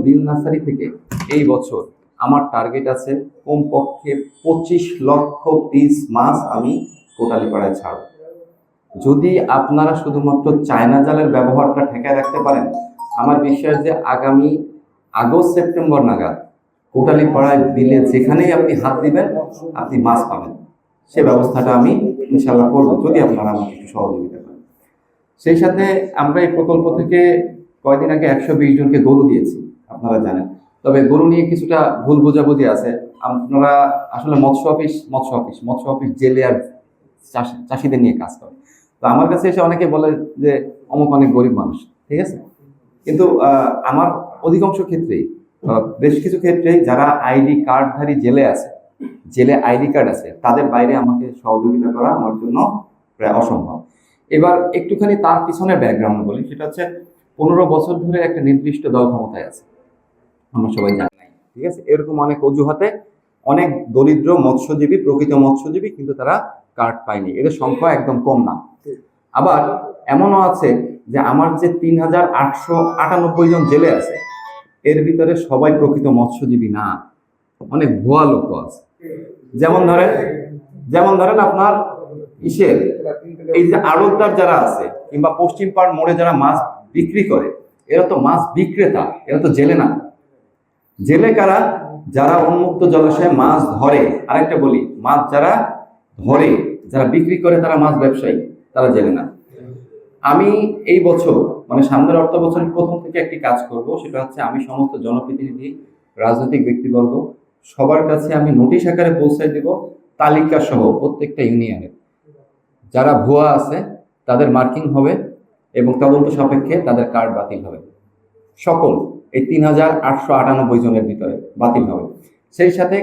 বিল nursery থেকে এই বছর আমার টার্গেট আছে কমপক্ষে 25 লক্ষ পিস মাছ আমি কোটালীপাড়ায় ছাড়ব। যদি আপনারা শুধুমাত্র চায়না জালের ব্যবহারটা ঠেকায় রাখতে পারেন, আমার বিশ্বাস যে আগামী আগস্ট সেপ্টেম্বর নাগাদ কোটালীপাড়ায় বিলে যেখানেই আপনি হাত দিবেন আপনি মাছ পাবেন। সে ব্যবস্থাটা আমি ইনশাল্লাহ করব, যদি আপনারা আমাকে একটু সহযোগিতা করেন। সেই সাথে আমরা এই প্রকল্প থেকে কয়েকদিন আগে 120 জনকে গরু দিয়েছি, আপনারা জানেন। তবে গরু নিয়ে কিছুটা ভুল বোঝাবুঝি আছে। আপনারা আসলে মৎস্য অফিস জেলে আর চাষিদের নিয়ে কাজ করে। তো আমার কাছে এসে অনেকে বলে যে অমুক অনেক গরিব মানুষ, ঠিক আছে, কিন্তু আমার অধিকাংশ ক্ষেত্রেই বেশ কিছু ক্ষেত্রেই যারা আইডি কার্ডধারী জেলে আইডি কার্ড আছে, তাদের বাইরে আমাকে সহযোগিতা করা আমার জন্য প্রায় অসম্ভব। এবার একটুখানি তার পিছনে ব্যাকগ্রাউন্ড বলি, সেটা হচ্ছে 15 বছর ধরে একটা নির্দিষ্ট দল ক্ষমতায় আছে, আমরা সবাই জানি, ঠিক আছে। এরকম অনেক অজুহাতে অনেক দরিদ্র মৎস্যজীবী, প্রকৃত মৎস্যজীবী কিন্তু তারা কার্ড পায়নি, এদের সংখ্যা একদম কম না। আবার এমনও আছে যে আমার যে 3898 জন জেলে আছে, এর ভিতরে সবাই প্রকৃত মৎস্যজীবী না, অনেক ভুয়া লোক আছে। যেমন ধরেন আপনার এই যে আড়তদার যারা আছে, কিংবা পশ্চিম পাড় মোড়ে যারা মাছ বিক্রি করে, এরা তো মাছ বিক্রেতা, এরা তো জেলে না। জেলে কারা? যারা উন্মুক্ত জলাশয়ে মাছ ধরে। আরেকটা বলি, মাছ যারা ধরে, যারা বিক্রি করে, তারা মাছ ব্যবসায়ী, তারা জেলে না। আমি এই বছর মানে সামনের অর্থ বছরের প্রথম থেকে একটি কাজ করব, সেটা হচ্ছে আমি সমস্ত জনপ্রতিনিধি, রাজনৈতিক ব্যক্তিবর্গ সবার কাছে আমি নোটিশ আকারে পৌঁছায় দেব, তালিকা সহ প্রত্যেকটা ইউনিয়নের যারা ভুয়া আছে তাদের মার্কিং হবে এবং তদন্ত সাপেক্ষে তাদের কার্ড বাতিল হবে। সকল এই 3898 জনের ভিতরে বাতিল হবে। সেই সাথে